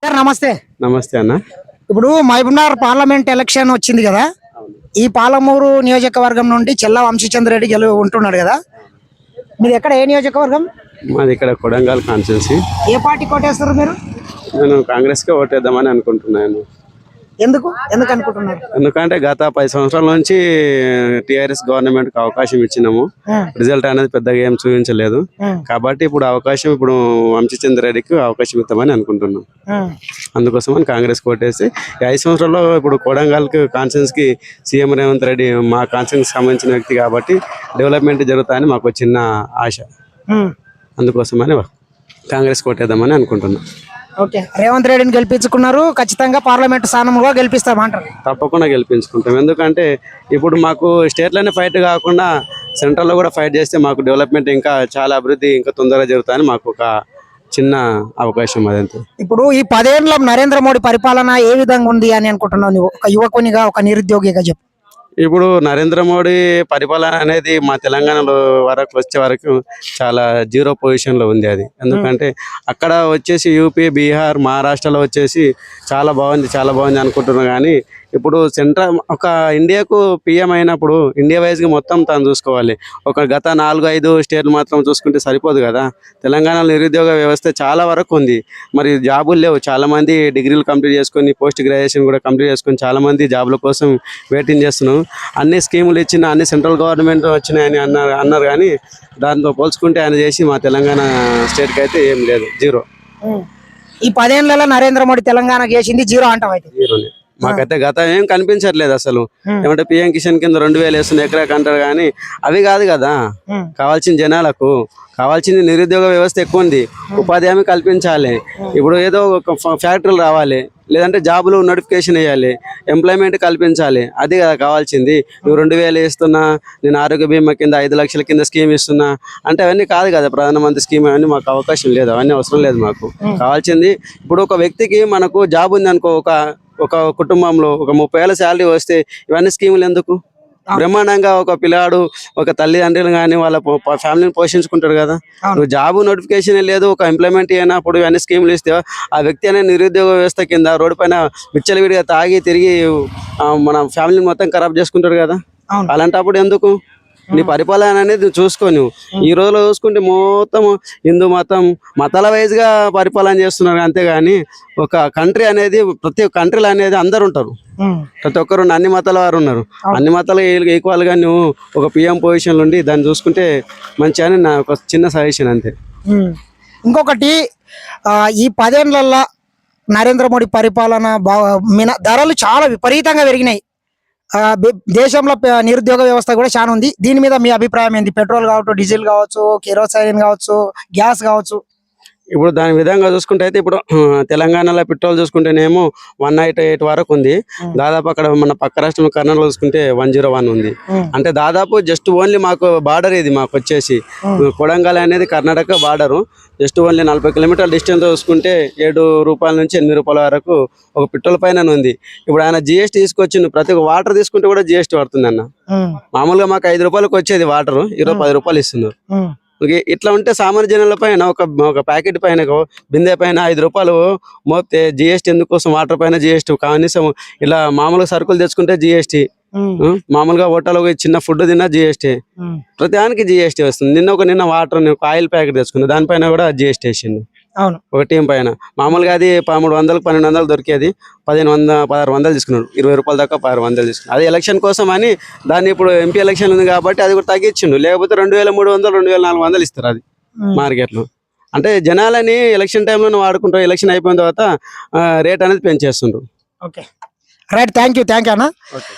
Sir నమస్తే. నమస్తే అన్న. ఇప్పుడు మహబూబ్నగర్ పార్లమెంట్ ఎలక్షన్ వచ్చింది కదా, ఈ పాలమూరు నియోజకవర్గం నుండి చెల్లా వంశీచంద్ర రెడ్డి ఉంటున్నాడు కదా, మీరు ఎక్కడ ఏ నియోజకవర్గం? మాది ఇక్కడ కొడంగల్ కాన్స్టిట్యున్సీ. ఏ పార్టీ కోటేస్తారు మీరు? నేను కాంగ్రెస్ కి ఓటేద్దామని అనుకుంటున్నాను. ఎందుకు అనుకుంటున్నారు? ఎందుకంటే గత 10 సంవత్సరాల నుంచి టిఆర్ఎస్ గవర్నమెంట్ కి అవకాశం ఇచ్చినాము, రిజల్ట్ అనేది పెద్దగా ఏం చూపించలేదు. కాబట్టి ఇప్పుడు అవకాశం వంశీచంద్ర రెడ్డికి అవకాశం ఇద్దామని అనుకుంటున్నాం. అందుకోసమని కాంగ్రెస్ కోటేసి 5 సంవత్సరాల్లో ఇప్పుడు కొడంగల్ కాన్స్టిట్యున్సీ కి సీఎం రేవంత్ రెడ్డి మా కాన్స్టిట్యున్సీకి సంబంధించిన వ్యక్తి కాబట్టి డెవలప్మెంట్ జరుగుతాయని మాకు చిన్న ఆశ. అందుకోసమని కాంగ్రెస్ కోటేద్దామని అనుకుంటున్నాం. ఓకే, రేవంత్ రెడ్డిని గెలిపించుకున్నారు, ఖచ్చితంగా పార్లమెంట్ స్థానంలో గెలిపిస్తామంటారు? తప్పకుండా గెలిపించుకుంటాం. ఎందుకంటే ఇప్పుడు మాకు స్టేట్లోనే ఫైట్ కాకుండా సెంట్రల్లో కూడా ఫైట్ చేస్తే మాకు డెవలప్మెంట్ ఇంకా చాలా అభివృద్ధి ఇంకా తొందరగా జరుగుతాయని మాకు ఒక చిన్న అవకాశం. అదంతా. ఇప్పుడు ఈ 10 ఏళ్ళ నరేంద్ర మోడీ పరిపాలన ఏ విధంగా ఉంది అని అనుకుంటున్నావు నువ్వు, ఒక యువకునిగా, ఒక నిరుద్యోగిగా చెప్పు. ఇప్పుడు నరేంద్ర మోడీ పరిపాలన అనేది మా తెలంగాణలో వచ్చే వరకు చాలా జీరో పొజిషన్లో ఉంది అది. ఎందుకంటే అక్కడ వచ్చేసి యూపీ, బీహార్, మహారాష్ట్రలో వచ్చేసి చాలా బాగుంది అనుకుంటున్నాం. కానీ ఇప్పుడు సెంట్రల్ ఒక ఇండియాకు పిఎం అయినప్పుడు ఇండియా వైజ్గా మొత్తం తను చూసుకోవాలి. ఒక గత 4-5 స్టేట్లు మాత్రం చూసుకుంటే సరిపోదు కదా. తెలంగాణలో నిరుద్యోగ వ్యవస్థ చాలా వరకు ఉంది, మరి జాబులు లేవు. చాలామంది డిగ్రీలు కంప్లీట్ చేసుకొని పోస్ట్ గ్రాడ్యుయేషన్ కూడా కంప్లీట్ చేసుకొని చాలామంది జాబుల కోసం వెయిటింగ్ చేస్తున్నాం. అన్ని స్కీములు ఇచ్చిన అన్ని సెంట్రల్ గవర్నమెంట్ వచ్చినాయని అన్నారు కానీ దాంతో పోల్చుకుంటే ఆయన చేసి మా తెలంగాణ స్టేట్కి అయితే ఏం లేదు, జీరో. ఈ 10 ఏళ్ళలో నరేంద్ర మోడీ తెలంగాణకు చేసింది జీరో అంటావు? అయితే జీరోనే. మాకైతే గతం ఏం కనిపించట్లేదు అసలు. ఏమంటే పిఎం కిషన్ కింద 2000 వేస్తున్న ఎకరాకి అంటారు కానీ అవి కాదు కదా కావాల్సిన జనాలకు. కావాల్సింది నిరుద్యోగ వ్యవస్థ ఎక్కువ ఉంది, ఉపాధి హామీ కల్పించాలి. ఇప్పుడు ఏదో ఒక ఫ్యాక్టరీలు రావాలి, లేదంటే జాబులు నోటిఫికేషన్ వేయాలి, ఎంప్లాయ్మెంట్ కల్పించాలి. అది కదా కావాల్సింది. నువ్వు 2000 ఇస్తున్నా, నేను ఆరోగ్య బీమా కింద 5 లక్షల కింద స్కీమ్ ఇస్తున్నా అంటే అవన్నీ కాదు కదా ప్రధానమంత్రి స్కీమ్. అవన్నీ మాకు అవకాశం లేదు, అవన్నీ అవసరం లేదు మాకు. కావాల్సింది ఇప్పుడు ఒక వ్యక్తికి మనకు జాబ్ ఉంది అనుకో, ఒక కుటుంబంలో ఒక 30 ఏళ్ళ శాలరీ వస్తే ఇవన్నీ స్కీములు ఎందుకు? బ్రహ్మాండంగా ఒక పిల్లాడు ఒక తల్లిదండ్రులు కానీ వాళ్ళ ఫ్యామిలీని పోషించుకుంటాడు కదా. నువ్వు జాబు నోటిఫికేషన్ లేదు, ఒక ఎంప్లాయ్మెంట్ అయినప్పుడు ఇవన్నీ స్కీములు ఇస్తే ఆ వ్యక్తి అనేది నిరుద్యోగ వ్యవస్థ కింద రోడ్డు పైన విచ్చలవిడిగా తాగి తిరిగి మన ఫ్యామిలీని మొత్తం ఖరాబ్ చేసుకుంటాడు కదా. అలాంటప్పుడు ఎందుకు? నీ పరిపాలన అనేది చూసుకో. నువ్వు ఈ రోజులో చూసుకుంటే మొత్తం హిందూ మతాల వైజ్గా పరిపాలన చేస్తున్నారు. అంతేగాని ఒక కంట్రీ అనేది ప్రతి కంట్రీలో అనేది అందరు ఉంటారు, ప్రతి ఒక్కరు అన్ని మతాల వారు ఉన్నారు. అన్ని మతాలు ఈక్వల్గా నువ్వు ఒక పిఎం పొజిషన్లో ఉండి దాన్ని చూసుకుంటే మంచి అని నా ఒక చిన్న సజెషన్ అంతే. ఇంకొకటి, ఈ 10 ఏళ్ళల్లో నరేంద్ర మోడీ పరిపాలన ధరలు చాలా విపరీతంగా పెరిగినాయి. దేశంలో నిరుద్యోగ వ్యవస్థ కూడా చాలా ఉంది. దీని మీద మీ అభిప్రాయం ఏంటి? పెట్రోల్ కావచ్చు, డీజిల్ కావచ్చు, కెరోసిన్ కావచ్చు, గ్యాస్ కావచ్చు. ఇప్పుడు దాని విధంగా చూసుకుంటే అయితే ఇప్పుడు తెలంగాణలో పెట్రోల్ చూసుకుంటేనేమో 198 వరకు ఉంది. దాదాపు అక్కడ మన పక్క రాష్ట్రం కర్ణాటక చూసుకుంటే 101 ఉంది. అంటే దాదాపు జస్ట్ ఓన్లీ మాకు బార్డర్ ఇది. మాకు వచ్చేసి కొడంగల్ అనేది కర్ణాటక బార్డరు. జస్ట్ ఓన్లీ 40 కిలోమీటర్ల డిస్టెన్స్ చూసుకుంటే 7 రూపాయల నుంచి 8 రూపాయల వరకు ఒక పెట్రోల్ పైన ఉంది. ఇప్పుడు ఆయన జిఎస్టీ తీసుకొచ్చిండు. ప్రతి ఒక్క వాటర్ తీసుకుంటే కూడా జిఎస్టీ పడుతుంది అన్న. మామూలుగా మాకు 5 రూపాయలకు వచ్చేది వాటర్, ఈరోజు 10 రూపాయలు ఇస్తున్నారు. ఇట్లా ఉంటే సామాన్య జనాల పైన ఒక ప్యాకెట్ పైన బిందె పైన 5 రూపాయలు మోపితే జిఎస్టీ ఎందుకోసం? వాటర్ పైన జిఎస్టీ, కనీసం ఇలా మామూలుగా సరుకులు తెచ్చుకుంటే జిఎస్టీ, మామూలుగా హోటల్ చిన్న ఫుడ్ తిన్నా జిఎస్టీ, ప్రతిదానికి జిఎస్టీ వస్తుంది. నిన్న వాటర్ ఒక ఆయిల్ ప్యాకెట్ తెచ్చుకున్నా, దానిపైన కూడా జిఎస్టీ వేసిండు. అవును, ఒక టీం పైన. మామూలుగా అది 1300 1200 దొరికేది 1600 తీసుకున్నాడు. 20 రూపాయల దాకా 600 తీసుకున్నాడు. అది ఎలక్షన్ కోసం అని దాన్ని ఇప్పుడు ఎంపీ ఎలక్షన్ ఉంది కాబట్టి అది కూడా తగ్గించిండు. లేకపోతే 2300 2400 ఇస్తారు అది మార్కెట్లో. అంటే జనాలని ఎలక్షన్ టైంలో వాడుకుంటారు, ఎలక్షన్ అయిపోయిన తర్వాత రేట్ అనేది పెంచేస్తుండ్రు. ఓకే, రైట్, థ్యాంక్ యూ అన్న. ఓకే.